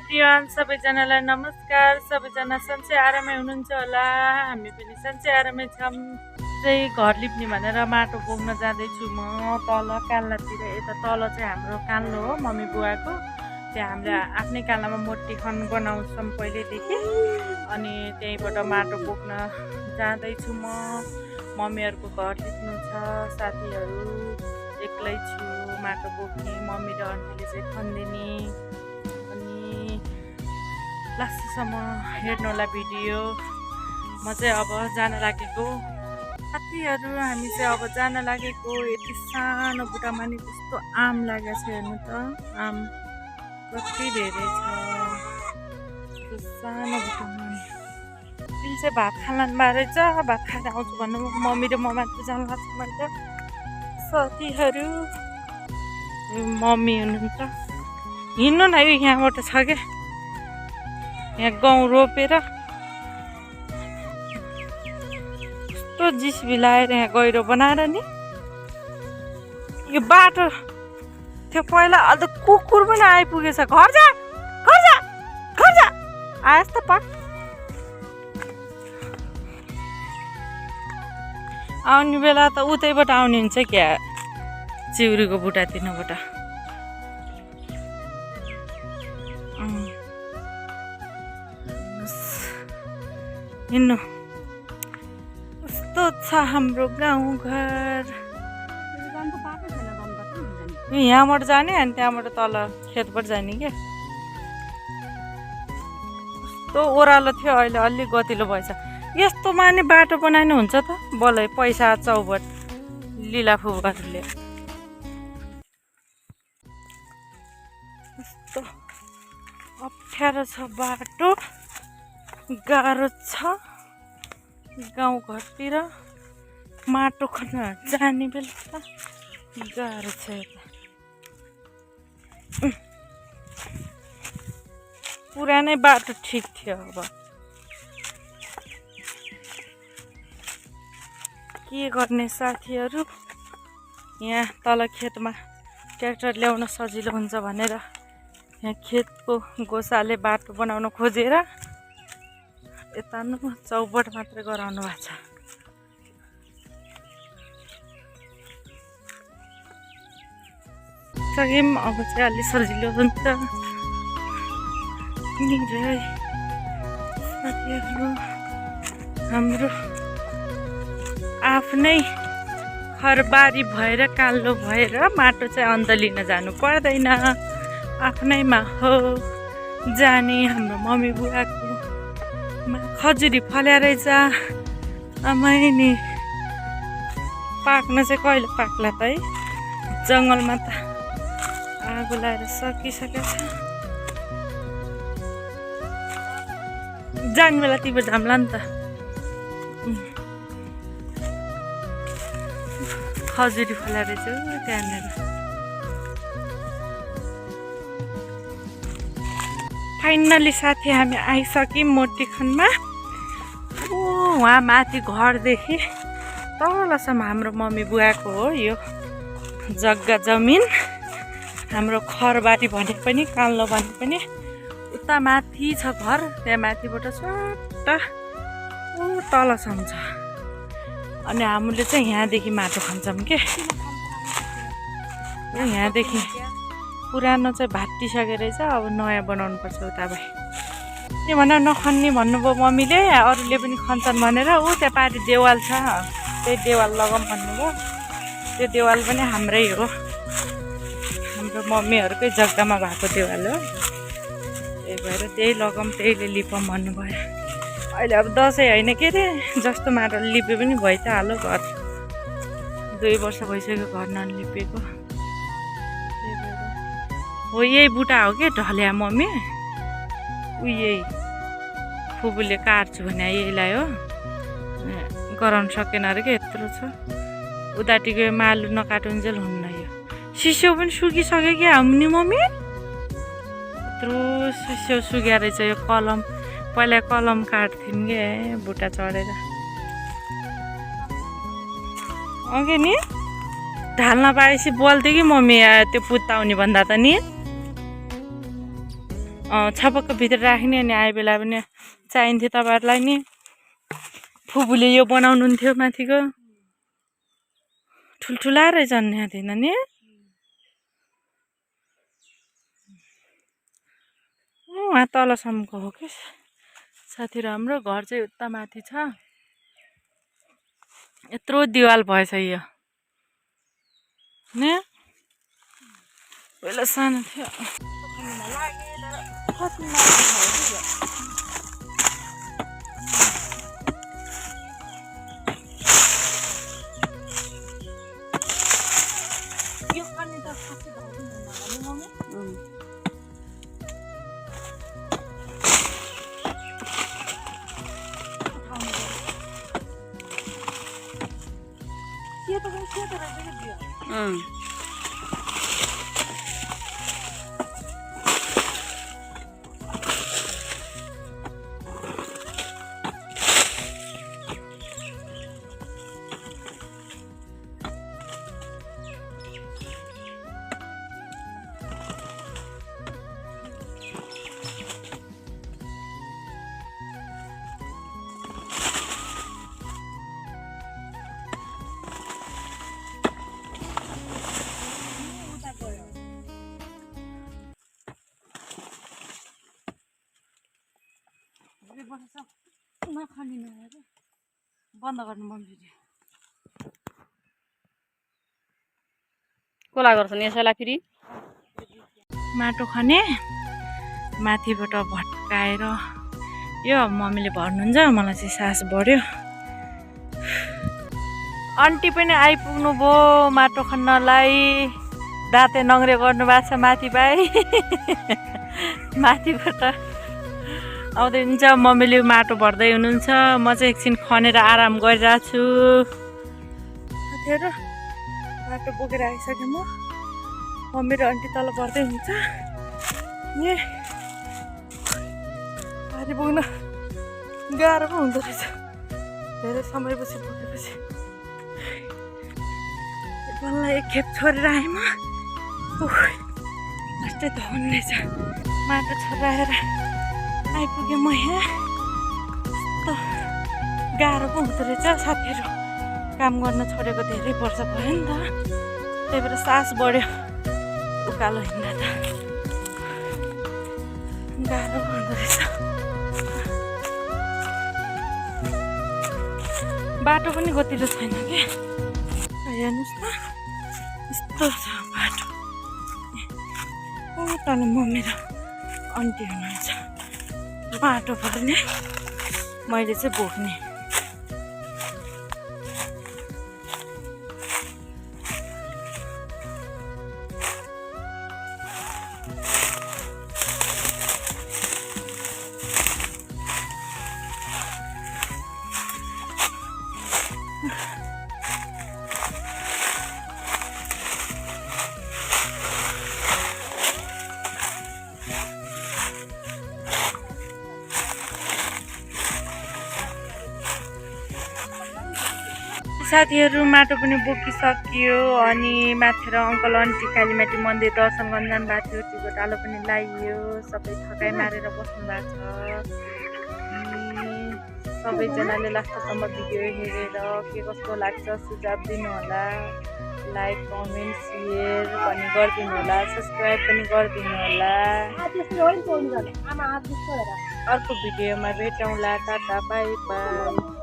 Everyone सबैजनालाई नमस्कार। सबैजना सन्चै आरामै हुनुहुन्छ होला। हामी पनि सन्चै आरामै छौँ। चाहिँ घर लिप्ने भनेर माटो बोक्न जाँदैछु म तल कान्लातिर। यता तल चाहिँ हाम्रो कान्लो हो मम्मी बुवाको। त्यहाँ हामीले आफ्नै कान्लामा मोटी खन बनाउँछौँ पहिल्यैदेखि। अनि त्यहीँबाट माटो बोक्न जाँदैछु म। मम्मीहरूको घर लिप्नु छ, साथीहरू एक्लै छु माटो बोक्ने। मम्मी र आन्टीले चाहिँ खन्दिने। लास्टसम्म हेर्नु होला भिडियो। म चाहिँ अब जान लागेको साथीहरू, हामी चाहिँ अब जान लागेको। यति सानो बुटामा नि कस्तो आम लागेको छ हेर्नु त। आम कति धेरै छ सानो बुटामा। दिल चाहिँ भात खान बारेछ, भात खाएर आउँछु भन्नु मम्मी र म मात्र जान लाग्छ मैले। साथीहरू मम्मी हुनुहुन्छ, हिँड्नु न। यो यहाँबाट छ क्या, यहाँ गहुँ रोपेर कस्तो जिस्बी लाएर यहाँ गहिरो बनाएर नि। यो बाटो थियो पहिला, अहिले त कुकुर पनि आइपुगेछ। घर जा घर जा घर जा आएस् त पक। आउने बेला त उतैबाट आउने हुन्छ क्या, चिउरीको बुटा तिनीबाट। हिँड्नु कस्तो छ हाम्रो गाउँघर। यहाँबाट जाने अनि त्यहाँबाट तल खेतबाट जाने क्या। कस्तो ओह्रालो थियो, अहिले अलि गतिलो भएछ। यस्तोमा नि बाटो बनाइनु हुन्छ त बलै पैसा चौबट लिला फुबाहरूले। कस्तो अप्ठ्यारो छ बाटो, गाह्रो छ। गाउँघरतिर माटो खन्न जाने बेला गाह्रो छ। यता पुरानै बाटो ठिक थियो। अब के गर्ने साथीहरू, यहाँ तल खेतमा ट्र्याक्टर ल्याउन सजिलो हुन्छ भनेर यहाँ खेतको गोसाले बाटो बनाउन खोजेर यता न चौबट मात्रै गराउनु भएको छ। सक्यौँ, अब चाहिँ अलि सजिलो हुन्छ। साथीहरू हाम्रो आफ्नै खरबारी भएर कालो भएर माटो चाहिँ अन्त लिन जानु पर्दैन, आफ्नैमा हो जाने। हाम्रो मम्मी बुवाको खजुरी फल्या रहेछ आमै नि। पाक्न चाहिँ कहिले पाक्ला त है, जङ्गलमा त आगो लगाएर सकिसकेको छ। जाने बेला तिम्रो झाम्ला नि त। खजुरी फल्या रहेछ त्यहाँनिर। फाइनली साथी हामी आइसक्यौँ मोटीखनमा। उहाँ माथि घरदेखि तलसम्म हाम्रो मम्मी बुवाको हो यो जग्गा जमिन। हाम्रो खरबारी भने पनि कान्लो भने पनि उता माथि छ घर। त्यहाँ माथिबाट स्वाट तलसम्म छ। अनि हामीले चाहिँ यहाँदेखि माटो खान्छौँ के। यहाँदेखि पुरानो चाहिँ भाटिसकेको रहेछ, अब नयाँ बनाउनु पर्छ उता भाइ। के भन नखन्ने भन्नुभयो मम्मीले, अरूले पनि खन्छन् भनेर। ऊ त्यहाँ पारि देवाल छ, त्यही देवाल लगाऊँ भन्नुभयो। त्यो देवाल पनि हाम्रै हो, हाम्रो मम्मीहरूकै जग्गामा भएको देवाल हो। त्यही भएर त्यही लगाऊँ, त्यहीले लिपौँ भन्नुभयो। अहिले अब दसैँ होइन के अरे, जस्तो माटोले लिपे पनि भइ त हाल्यो घर। 2 वर्ष भइसक्यो घर नलिपेको। हो यही बुटा हो कि ढल्या मम्मी। यही फुपूले काट्छु भने यहीलाई हो, गराउनु सकेन अरे क्या, यत्रो छ। उताटिको मालु नकाटुन्जेल हुन्न। यो सिस्यो पनि सुकिसक्यो क्या नि मम्मी। यत्रो सिस्यो सुक्या रहेछ। यो कलम पहिला कलम काट्थ्यौँ क्या बुटा चढेर। अघि नि ढाल्न पाएपछि बोल्थ्यो कि मम्मी त्यो पुत्ताउने भन्दा त नि। छपक्क भित्र राख्ने अनि आए बेला पनि चाहिन्थ्यो तपाईँहरूलाई नि। फुपूले यो बनाउनुहुन्थ्यो माथिको ठुल्ठुला रहेछन् यहाँ थिएन नि। उहाँ तलसम्मको हो कि साथीहरू। हाम्रो घर चाहिँ उता माथि छ। यत्रो दिवाल भएछ यो नि। पहिला सानो थियो। बन्द गर्नु मन भिडियो कोला गर्छन् यसैलाई फेरि माटो खने माथिबाट भट्काएर यो मम्मीले भर्नुहुन्छ। मलाई चाहिँ सास बढ्यो। आन्टी पनि आइपुग्नु भयो माटो खन्नलाई। दाँते नङ्ग्रे गर्नु भएको छ माथि भाइ। माथिबाट आउँदै हुन्छ। मम्मीले माटो भर्दै हुनुहुन्छ। म चाहिँ एकछिन खनेर आराम गरिरहेको छु। साथीहरू माटो बोकेर आइसकेँ म। मम्मी र आन्टी तल भर्दै हुन्छ। ए भारी बोक्न गाह्रो पो हुँदो रहेछ धेरै समयपछि बोकेपछि। बल्ल एकखेप छोडेर आएँ म। लास्टै धुन रहेछ। माटो छोराएर आइपुगेँ म यहाँ। कस्तो गाह्रो पो हुँदो रहेछ साथीहरू। काम गर्न छोडेको धेरै वर्ष भयो नि त। त्यही भएर सास बढ्यो उकालो हिँड्दा त। गाह्रो पो हुँदो रहेछ। बाटो पनि गतिलो छैन कि। हेर्नुहोस् त यस्तो छ बाटो। तल मम्मी र आन्टी हुनुहुन्छ। बाटो भर्ने मैले चाहिँ बोक्ने। साथीहरू माटो पनि बोकिसक्यो। अनि माथि अङ्कल आन्टी कालीमाटी मन्दिर दर्शन गर्न जानु भएको थियो। टिकोटालो पनि लगाइयो। सबै थकाइ मारेर बस्नु भएको छ। सबैजनाले लास्टसम्म भिडियो हेरेर के कस्तो लाग्छ सुझाव दिनु होला। लाइक कमेन्ट सेयर पनि गरिदिनु होला। सब्सक्राइब पनि गरिदिनु होला। अर्को भिडियोमा भेटौँला। Tata bye by.